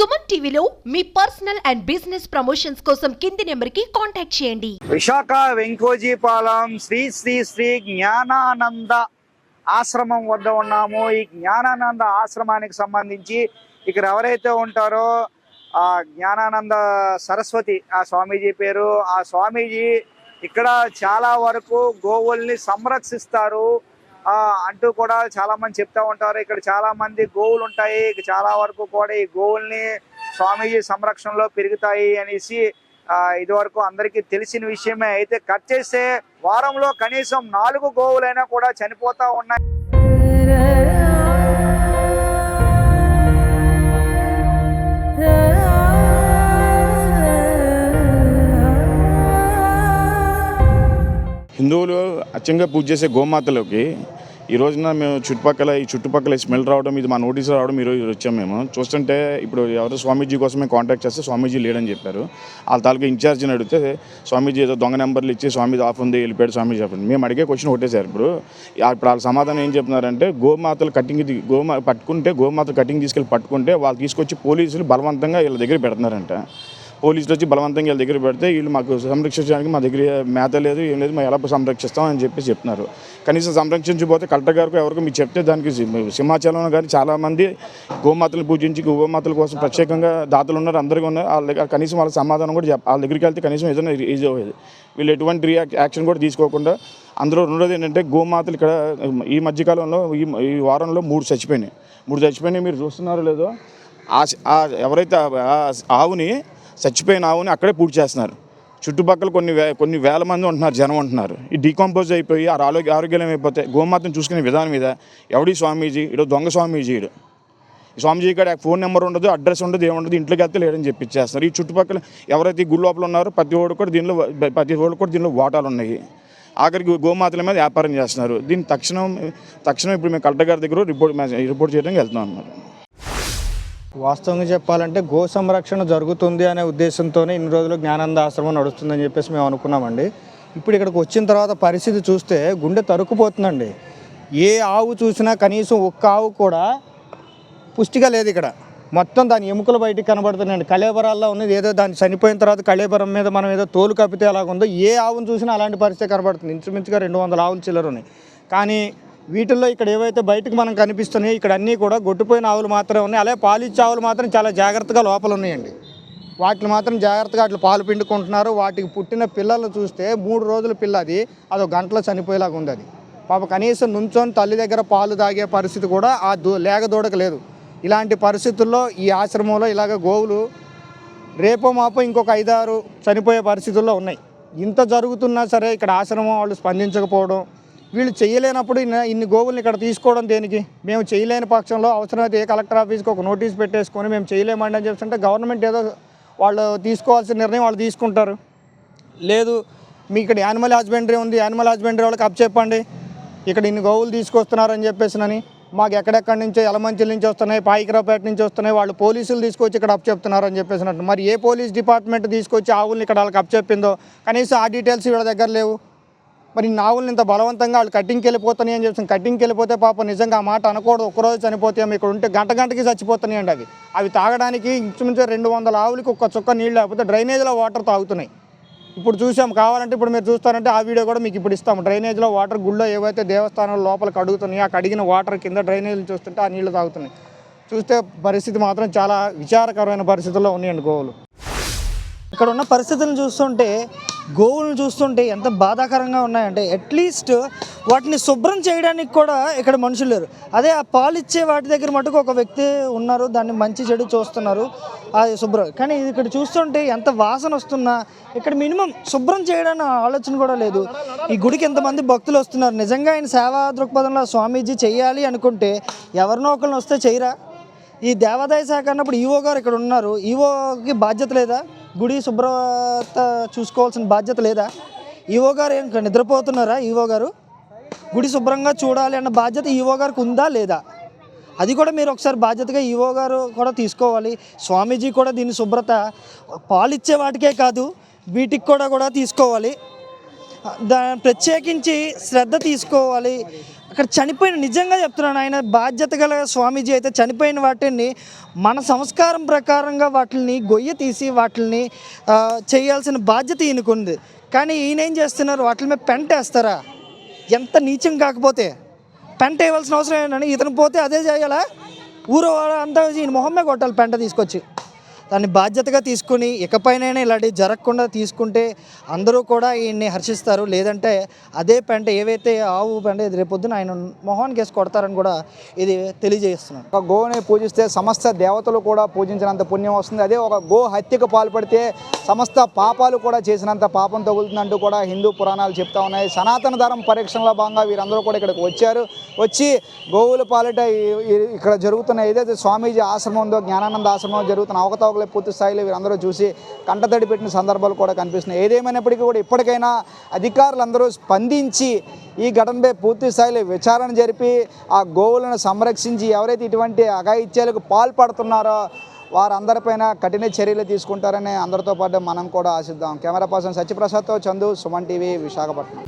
సుమన్ టీవీలో మీ personal and business promotions కోసం కింది నెంబర్కి కాంటాక్ట్ చేయండి. విశాఖ వెంకోజీపాలెం శ్రీ శ్రీ శ్రీ జ్ఞానానంద ఆశ్రమం వద్ద ఉన్నాము. ఈ జ్ఞానానంద ఆశ్రమానికి సంబంధించి ఇక్కడ ఎవరైతే ఉంటారో ఆ జ్ఞానానంద సరస్వతి ఆ స్వామీజీ పేరు. ఆ స్వామీజీ ఇక్కడ చాలా వరకు గోవుల్ని సంరక్షిస్తారు అంటూ కూడా చాలా మంది చెప్తా ఉంటారు. ఇక్కడ చాలా మంది గోవులు ఉంటాయి, చాలా వరకు కూడా ఈ గోవుల్ని స్వామీజీ సంరక్షణలో పెరుగుతాయి అనేసి ఇది వరకు అందరికీ తెలిసిన విషయమే. అయితే కట్ చేస్తే వారంలో కనీసం 4 గోవులైనా కూడా చనిపోతా ఉన్నాయి. హిందువులు అచ్చంగా పూజ చేసే గోమాతలోకి ఈ రోజున మేము చుట్టుపక్కల స్మెల్ రావడం, ఇది మా నోటీస్ రావడం ఈరోజు వచ్చాము. మేము చూస్తుంటే ఇప్పుడు ఎవరు స్వామీజీ కోసమే కాంటాక్ట్ చేస్తే స్వామీజీ లేడని చెప్పారు. వాళ్ళ తాలూకా ఇన్ఛార్జిని అడిగితే స్వామీజీ ఏదో దొంగ నెంబర్లు ఇచ్చి స్వామీజీ ఆఫ్ ఉంది వెళ్ళిపోయాడు స్వామీజీ ఆఫ్ ఉంది. మేము అడిగే క్వశ్చన్ ఒకటేసారు. ఇప్పుడు వాళ్ళ సమాధానం ఏం చెప్తున్నారంటే గోమాతలు గోమాతలు కటింగ్ తీసుకెళ్ళి పట్టుకుంటే వాళ్ళు తీసుకొచ్చి పోలీసులు బలవంతంగా వీళ్ళ దగ్గర పెడుతున్నారంట. పోలీసులు వచ్చి బలవంతంగా వీళ్ళ దగ్గర పెడితే వీళ్ళు మాకు సంరక్షించడానికి మా దగ్గర మేత లేదు ఏం లేదు, మేము ఎలా సంరక్షిస్తాం అని చెప్పి చెప్తున్నారు. కనీసం సంరక్షించకపోతే కలెక్టర్ గారికి ఎవరికి మీరు చెప్తే దానికి సింహాచలంలో కానీ చాలామంది గోమాతలు పూజించి గోమాతల కోసం ప్రత్యేకంగా దాతలు ఉన్నారు, అందరికీ ఉన్నారు. వాళ్ళ దగ్గర కనీసం వాళ్ళ సమాధానం కూడా వాళ్ళ దగ్గరికి వెళ్తే కనీసం ఏదైనా ఈజీ అయ్యేది. వీళ్ళు ఎటువంటి యాక్షన్ కూడా తీసుకోకుండా అందులో రెండోది ఏంటంటే గోమాతలు ఇక్కడ ఈ మధ్యకాలంలో ఈ వారంలో 3 చచ్చిపోయినాయి. మీరు చూస్తున్నారో లేదో, ఎవరైతే చచ్చిపోయిన ఆవుని అక్కడే పూజ చేస్తున్నారు. చుట్టుపక్కల కొన్ని వేల మంది ఉంటున్నారు, జనం ఉంటున్నారు. ఈ డీకంపోజ్ అయిపోయి ఆరోగ్యం అయిపోతే గోమాతను చూసుకునే విధానం మీద ఎవడి స్వామీజీ ఇడు దొంగ స్వామీజీ ఈ స్వామీజీ ఇక్కడ ఫోన్ నెంబర్ ఉండదు, అడ్రస్ ఉండదు, ఏముండదు, ఇంట్లోకి వెళ్తే లేడని చెప్పిచ్చేస్తున్నారు. ఈ చుట్టుపక్కల ఎవరైతే గుడి లోపల ఉన్నారో ప్రతి ఒక్కరు కూడా దీనిలో వాటాలు ఉన్నాయి. ఆఖరికి గోమాతల మీద వ్యాపారం చేస్తున్నారు. దీన్ని తక్షణం ఇప్పుడు మేము కలెక్టర్ గారి దగ్గర రిపోర్ట్ చేయడానికి వెళ్తున్నాం అన్నమాట. వాస్తవంగా చెప్పాలంటే గో సంరక్షణ జరుగుతుంది అనే ఉద్దేశంతోనే ఇన్ని రోజులు జ్ఞానానంద ఆశ్రమం నడుస్తుందని చెప్పేసి మేము అనుకున్నామండి. ఇప్పుడు ఇక్కడికి వచ్చిన తర్వాత పరిస్థితి చూస్తే గుండె తరుక్కుపోతుందండి. ఏ ఆవు చూసినా కనీసం ఒక్క ఆవు కూడా పుష్టిగా లేదు. ఇక్కడ మొత్తం దాని ఎముకలు బయటికి కనబడుతున్నాయండి. కళేబరాల్లో ఉన్నది ఏదో దాన్ని చనిపోయిన తర్వాత కళేబరం మీద మనం ఏదో తోలు కప్పితే అలాగుందో ఏ ఆవును చూసినా అలాంటి పరిస్థితి కనబడుతుంది. ఇంచుమించుగా 200 ఆవులు చిల్లర ఉన్నాయి. కానీ వీటిల్లో ఇక్కడ ఏవైతే బయటకు మనం కనిపిస్తున్నాయో ఇక్కడ అన్నీ కూడా గొడ్డుపోయిన ఆవులు మాత్రమే ఉన్నాయి. అలాగే పాలిచ్చే ఆవులు మాత్రం చాలా జాగ్రత్తగా లోపల ఉన్నాయండి. వాటిని మాత్రం జాగ్రత్తగా అట్లా పాలు పిండుకుంటున్నారు. వాటికి పుట్టిన పిల్లలు చూస్తే 3 రోజుల పిల్ల అదో గంటలో చనిపోయేలాగా ఉంది. అది పాప కనీసం నుంచొని తల్లి దగ్గర పాలు తాగే పరిస్థితి కూడా లేగ దూడకలేదు. ఇలాంటి పరిస్థితుల్లో ఈ ఆశ్రమంలో ఇలాగ గోవులు రేపో మాపో ఇంకొక 5-6 చనిపోయే పరిస్థితుల్లో ఉన్నాయి. ఇంత జరుగుతున్నా సరే ఇక్కడ ఆశ్రమం వాళ్ళు స్పందించకపోవడం, వీళ్ళు చేయలేనప్పుడు ఇన్ని గోవుల్ని ఇక్కడ తీసుకోవడం దేనికి? మేము చేయలేని పక్షంలో అవసరమైతే ఏ కలెక్టర్ ఆఫీస్కి ఒక నోటీస్ పెట్టేసుకొని మేము చేయలేమండి అని చెప్తుంటే గవర్నమెంట్ ఏదో వాళ్ళు తీసుకోవాల్సిన నిర్ణయం వాళ్ళు తీసుకుంటారు. లేదు మీ ఇక్కడ యానిమల్ హస్బెండరీ ఉంది, యానిమల్ హస్బెండరీ వాళ్ళకి అప్పచెప్పండి ఇక్కడ ఇన్ని గోవులు తీసుకొస్తున్నారని చెప్పేసినని. మాకు ఎక్కడెక్కడి నుంచో యలమంచిల నుంచి వస్తున్నాయి, పాయికరావుపేట నుంచి వస్తున్నాయి, వాళ్ళు పోలీసులు తీసుకొచ్చి ఇక్కడ అప్పచెప్తున్నారు అని చెప్పేసినట్టు. మరి ఏ పోలీస్ డిపార్ట్మెంట్ తీసుకొచ్చి ఆవుల్ని ఇక్కడ వాళ్ళకి అప్పచెప్పిందో కనీసం ఆ డీటెయిల్స్ వీళ్ళ దగ్గర లేవు. మరి ఆవుల్ని ఇంత బలవంతంగా వాళ్ళు కటింగ్కి వెళ్ళిపోతున్నాయి అని చెప్పి కటింగ్కి వెళ్ళిపోతే పాపం నిజంగా ఆ మాట అనకూడదు. ఒక్కరోజు చనిపోతాయి, ఇక్కడ ఉంటే గంటకి చచ్చిపోతున్నాయండి. అవి తాగడానికి ఇంచుమించు 200 ఆవులకి ఒక్క చుక్క నీళ్ళు లేకపోతే డ్రైనేజ్లో వాటర్ తాగుతున్నాయి. ఇప్పుడు చూసాం, కావాలంటే ఇప్పుడు మీరు చూస్తారంటే ఆ వీడియో కూడా మీకు ఇప్పుడు ఇస్తాము. డ్రైనేజ్లో వాటర్ గుళ్ళో ఏవైతే దేవస్థానాల లోపలికి అడుగుతున్నాయో ఆ కడిగిన వాటర్ కింద డ్రైనేజ్లు చూస్తుంటే ఆ నీళ్లు తాగుతున్నాయి. చూస్తే పరిస్థితి మాత్రం చాలా విచారకరమైన పరిస్థితుల్లో ఉన్నాయండి గోవులు. ఇక్కడ ఉన్న పరిస్థితులను చూస్తుంటే గోవులను చూస్తుంటే ఎంత బాధాకరంగా ఉన్నాయంటే అట్లీస్ట్ వాటిని శుభ్రం చేయడానికి కూడా ఇక్కడ మనుషులు లేరు. అదే ఆ పాలు ఇచ్చే వాటి దగ్గర మటుకు ఒక వ్యక్తి ఉన్నారు, దాన్ని మంచి చెడు చూస్తున్నారు అది శుభ్రం. కానీ ఇక్కడ చూస్తుంటే ఎంత వాసన వస్తున్నా ఇక్కడ మినిమం శుభ్రం చేయడానికి ఆలోచన కూడా లేదు. ఈ గుడికి ఎంతమంది భక్తులు వస్తున్నారు. నిజంగా ఆయన సేవా దృక్పథంలో స్వామీజీ చేయాలి అనుకుంటే ఎవరినో ఒకరిని వస్తే చేయరా? ఈ దేవాదాయ శాఖ అన్నప్పుడు ఈవో గారు ఇక్కడ ఉన్నారు, ఈవోకి బాధ్యత లేదా? గుడి శుభ్రత చూసుకోవాల్సిన బాధ్యత లేదా? ఈవో గారు ఏం నిద్రపోతున్నారా? ఈవో గారు గుడి శుభ్రంగా చూడాలి అన్న బాధ్యత ఈవో గారికి ఉందా లేదా? అది కూడా మీరు ఒకసారి బాధ్యతగా ఈవో గారు కూడా తీసుకోవాలి. స్వామీజీ కూడా దీన్ని శుభ్రత పాలిచ్చే వాటికే కాదు వీటికి కూడా తీసుకోవాలి. ప్రత్యేకించి శ్రద్ధ తీసుకోవాలి. అక్కడ చనిపోయిన, నిజంగా చెప్తున్నాను, ఆయన బాధ్యత గల స్వామీజీ అయితే చనిపోయిన వాటిని మన సంస్కారం ప్రకారంగా వాటిని గొయ్య తీసి వాటిని చేయాల్సిన బాధ్యత ఈయనకుంది. కానీ ఈయన ఏం చేస్తున్నారు, వాటి మీద పెంట వేస్తారా? ఎంత నీచం కాకపోతే పెంట వేయవలసిన అవసరం ఏంటని, ఇతను పోతే అదే చేయాలా? ఊరు అంతా ఈయన మొహమ్మే కొట్టాలి పెంట తీసుకొచ్చి. దాన్ని బాధ్యతగా తీసుకుని ఇకపైనైనా ఇలాంటివి జరగకుండా తీసుకుంటే అందరూ కూడా ఈయన్ని హర్షిస్తారు. లేదంటే అదే పెంట, ఏవైతే ఆవు పెంట రేపొద్దున ఆయన మొహానికి వేసి కొడతారని కూడా ఇది తెలియజేస్తున్నాను. ఒక గోని పూజిస్తే సమస్త దేవతలు కూడా పూజించినంత పుణ్యం వస్తుంది. అదే ఒక గో హత్యకు పాల్పడితే సమస్త పాపాలు కూడా చేసినంత పాపం తగులుతుందంటూ కూడా హిందూ పురాణాలు చెప్తా ఉన్నాయి. సనాతన ధర్మ పరీక్షలో భాగంగా వీరందరూ కూడా ఇక్కడికి వచ్చారు. వచ్చి గోవుల పాలిట ఇక్కడ జరుగుతున్న ఏదైతే స్వామీజీ ఆశ్రమం ఉందో, జ్ఞానానంద ఆశ్రమం జరుగుతున్న అవకతవకలు పూర్తి స్థాయిలో వీరందరూ చూసి కంటతడి పెట్టిన సందర్భాలు కూడా కనిపిస్తున్నాయి. ఏదేమైనప్పటికీ కూడా ఇప్పటికైనా అధికారులందరూ స్పందించి ఈ ఘటనపై పూర్తి స్థాయిలో విచారణ జరిపి ఆ గోవులను సంరక్షించి ఎవరైతే ఇటువంటి అఘాయిత్యాలకు పాల్పడుతున్నారో వారందరిపైన కఠిన చర్యలు తీసుకుంటారని అందరితో పాటు మనం కూడా ఆశిద్దాం. కెమెరా పర్సన్ సత్యప్రసాద్తో చందు, సుమన్ టీవీ, విశాఖపట్నం.